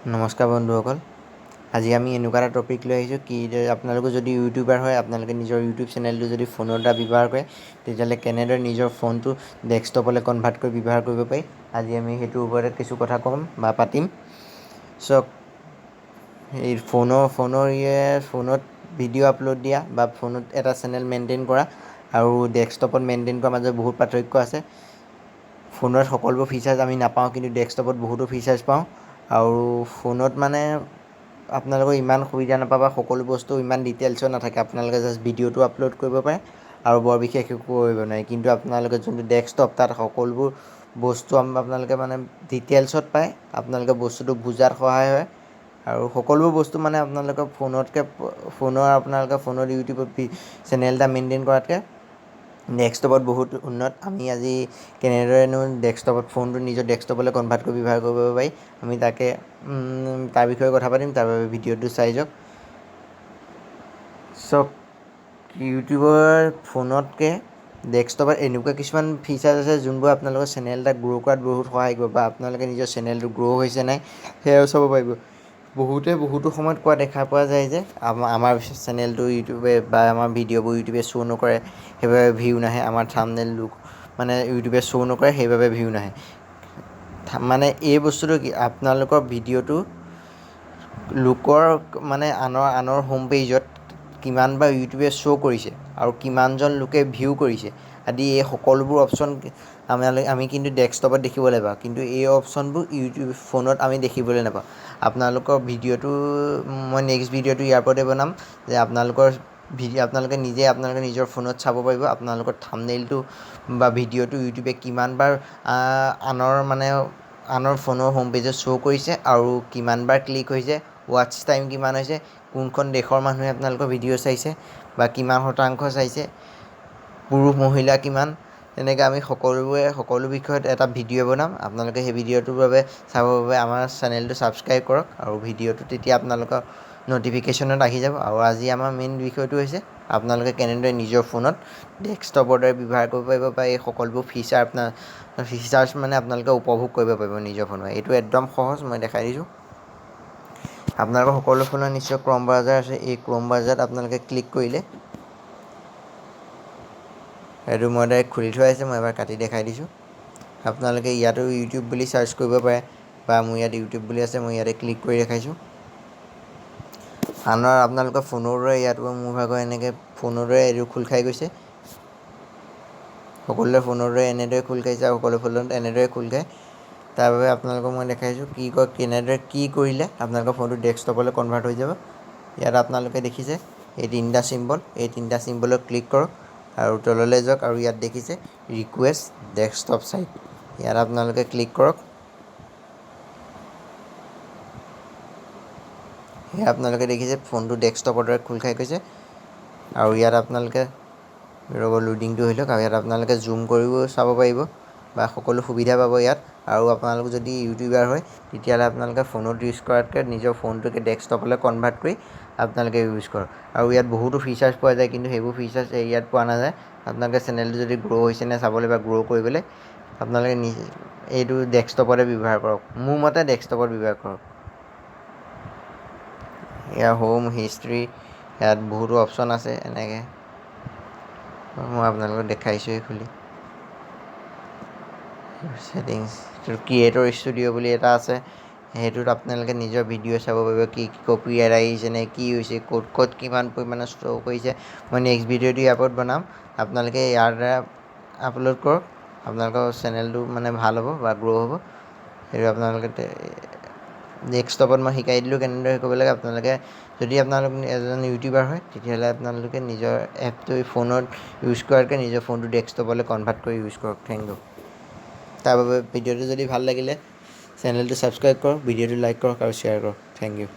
নমস্কাৰ বন্ধুসকল, আজি আমি এনেকুৱা এটা টপিক লৈ আহিছোঁ কি আপোনালোকে যদি ইউটিউবাৰ হয়, আপোনালোকে নিজৰ ইউটিউব চেনেলটো যদি ফোনৰ দ্বাৰা ব্যৱহাৰ কৰে, তেতিয়াহ'লে কেনেদৰে নিজৰ ফোনটো ডেস্কটপলৈ কনভাৰ্ট কৰি ব্যৱহাৰ কৰিব পাৰি। আজি আমি সেইটোৰ ওপৰতে কিছু কথা ক'ম বা পাতিম। চাওক, এই ফোনত ভিডিঅ' আপলোড দিয়া বা ফোনত এটা চেনেল মেইনটেইন কৰা আৰু ডেস্কটপত মেইনটেইন কৰাৰ মাজত বহুত পাৰ্থক্য আছে। ফোনত সকলোবোৰ ফিচাৰ্ছ আমি নাপাওঁ, কিন্তু ডেস্কটপত বহুতো ফিচাৰ্ছ পাওঁ। আৰু ফোনত মানে আপোনালোকৰ ইমান সুবিধা নাপাব, সকলো বস্তু ইমান ডিটেইলছত নাথাকে। আপোনালোকে জাষ্ট ভিডিঅ'টো আপলোড কৰিব পাৰে আৰু বৰ বিশেষ একো কৰিব নোৱাৰে। কিন্তু আপোনালোকে যোনটো ডেস্কটপ, তাত সকলোবোৰ বস্তু আপোনালোকে মানে ডিটেইলছত পায়। আপোনালোকে বস্তুটো বুজাত সহায় হয় আৰু সকলোবোৰ বস্তু মানে আপোনালোকৰ ফোনত ইউটিউবত চেনেল এটা মেইনটেইন কৰাতকৈ ডেস্কটপত বহুত উন্নত। আমি আজি কেনেদৰেনো ফোনটো নিজৰ ডেস্কটপলৈ কনভাৰ্ট কৰি ব্যৱহাৰ কৰিব পাৰি, আমি তাৰ বিষয়ে কথা পাতিম। তাৰ বাবে ভিডিঅ'টো চাই যাওক। ইউটিউবৰ ফোনতকৈ ডেস্কটপত এনেকুৱা কিছুমান ফিচাৰ্ছ আছে যোনবোৰ আপোনালোকৰ চেনেল এটা গ্ৰ' কৰাত বহুত সহায় কৰিব বা আপোনালোকে নিজৰ চেনেলটো গ্ৰ' হৈছে নাই সেয়াও চাব পাৰিব। বহুতো সময়ত কোৱা দেখা পোৱা যায় যে আমাৰ চেনেলটো ইউটিউবে বা আমাৰ ভিডিঅ'বোৰ ইউটিউবে শ্ব' নকৰে, সেইবাবে ভিউ নাহে। আমাৰ থাম্বনেইলটো মানে ইউটিউবে শ্ব' নকৰে, সেইবাবে ভিউ নাহে। মানে এই বস্তুটো কি, আপোনালোকৰ ভিডিঅ'টো মানে আনৰ হোম পেজত কিমানবাৰ ইউটিউবে শ্ব' কৰিছে আৰু কিমানজন লোকে ভিউ কৰিছে আদি, এই সকলোবোৰ অপশ্যন আমি কিন্তু ডেস্কটপত দেখিবলৈ পাওঁ, কিন্তু এই অপশ্যনবোৰ ফোনত আমি দেখিবলৈ নাপাওঁ। আপোনালোকৰ ভিডিঅ'টো মই নেক্সট ভিডিঅ'টো ইয়াৰ ওপৰতে বনাম যে আপোনালোকে নিজৰ ফোনত চাব পাৰিব আপোনালোকৰ থাম্বনেইলটো বা ভিডিঅ'টো ইউটিউবে কিমানবাৰ আনৰ ফোনৰ হোম পেজত শ্ব' কৰিছে আৰু কিমানবাৰ ক্লিক হৈছে, ৱাটচ টাইম কিমান হৈছে, কোনখন দেশৰ মানুহে আপোনালোকৰ ভিডিঅ' চাইছে বা কিমান শতাংশ চাইছে, পুৰুষ মহিলা কিমান, তেনেকৈ আমি সকলো বিষয়ত এটা ভিডিঅ' বনাম। আপোনালোকে সেই ভিডিঅ'টোৰ বাবে চাবৰ বাবে আমাৰ চেনেলটো ছাবস্ক্ৰাইব কৰক আৰু ভিডিঅ'টো তেতিয়া আপোনালোকৰ ন'টিফিকেশ্যনত আহি যাব। আৰু আজি আমাৰ মেইন বিষয়টো হৈছে আপোনালোকে কেনেদৰে নিজৰ ফোনত ডেস্কটপৰ দৰে ব্যৱহাৰ কৰিব পাৰিব বা এই সকলোবোৰ ফিচাৰ্ছ মানে আপোনালোকে উপভোগ কৰিব পাৰিব নিজৰ ফোনত। এইটো একদম সহজ, মই দেখাই দিছোঁ। আপোনালোকৰ সকলো ফোনত নিশ্চয় ক্ৰ'ম ব্ৰাউজাৰ আছে। এই ক্ৰ'ম ব্ৰাউজাৰত আপোনালোকে ক্লিক কৰিলে, এইটো মই ডাইৰেক্ট খুলি থোৱা আছে, মই এবাৰ কাটি দেখাই দিছোঁ। আপোনালোকে ইয়াতো ইউটিউব বুলি চাৰ্চ কৰিব পাৰে বা মোৰ ইয়াত ইউটিউব বুলি আছে, মই ইয়াতে ক্লিক কৰি দেখাইছোঁ। আপোনালোকৰ ফোনৰ দৰে ইয়াতো মোৰ ভাগৰ এনেকৈ ফোনৰ দৰে এইটো খোল খাই গৈছে। সকলোৰে ফোনৰ দৰে এনেদৰে খোল খাইছে আৰু সকলো ফোনত এনেদৰে খোল খায়। তাৰ বাবে আপোনালোকক মই দেখাইছোঁ কেনেদৰে কি কৰিলে আপোনালোকৰ ফোনটো ডেস্কটপলৈ কনভাৰ্ট হৈ যাব। ইয়াত আপোনালোকে দেখিছে এই তিনিটা চিম্বলত ক্লিক কৰক আৰু তললৈ যাওক আৰু ইয়াত দেখিছে ৰিকুৱেষ্ট ডেস্কটপ ছাইট, ইয়াত আপোনালোকে ক্লিক কৰক। সেয়া আপোনালোকে দেখিছে ফোনটো ডেস্কটপৰ দৰে খোল খাই গৈছে আৰু ইয়াত আপোনালোকে লোডিংটো হৈ লওক আৰু ইয়াত আপোনালোকে জুম কৰিও চাব পাৰিব বা সকলো সুবিধা পাব ইয়াত। আৰু আপোনালোক যদি ইউটিউবাৰ হয়, তেতিয়াহ'লে আপোনালোকে ফোনত ইউজ কৰাতকৈ নিজৰ ফোনটোকে ডেস্কটপলৈ কনভাৰ্ট কৰি আপোনালোকে ইউজ কৰক। আৰু ইয়াত বহুতো ফিচাৰ্ছ পোৱা যায়, কিন্তু সেইবোৰ ফিচাৰ্ছ ইয়াত পোৱা নাযায়। আপোনালোকে চেনেলটো যদি গ্ৰ' হৈছে নে চাবলৈ বা গ্ৰ' কৰিবলৈ আপোনালোকে এইটো ডেস্কটপতে ব্যৱহাৰ কৰক। মোৰ মতে ডেস্কটপত ব্যৱহাৰ কৰক। ইয়াৰ হোম হিষ্ট্ৰী, ইয়াত বহুতো অপশ্যন আছে। এনেকৈ মই আপোনালোকক দেখাইছোঁৱেই খুলি। ছেটিংছ, ক্ৰিয়েটৰ ষ্টুডিঅ' বুলি এটা আছে, সেইটোত আপোনালোকে নিজৰ ভিডিঅ' চাব পাৰিব, কি কপিৰাইট আহিছে নে কি হৈছে, ক'ত কিমান পৰিমাণে শ্ব' কৰিছে। মই নেক্সট ভিডিঅ'টো ইয়াৰ ওপৰত বনাম। আপোনালোকে ইয়াৰ দ্বাৰা আপলোড কৰক, আপোনালোকৰ চেনেলটো মানে ভাল হ'ব বা গ্ৰ' হ'ব। সেইটো আপোনালোকে ডেস্কটপত মই শিকাই দিলোঁ কেনেদৰে কৰিব লাগে। যদি আপোনালোক এজন ইউটিউবাৰ হয়, তেতিয়াহ'লে আপোনালোকে নিজৰ এপটো ফোনত ইউজ কৰাতকৈ নিজৰ ফোনটো ডেস্কটপলৈ কনভাৰ্ট কৰি ইউজ কৰক। Thank you. তাৰ বাবে ভিডিঅ'টো যদি ভাল লাগিলে চেনেলটো ছাবস্ক্ৰাইব কৰক, ভিডিঅ'টো লাইক কৰক আৰু শ্বেয়াৰ কৰক। Thank U.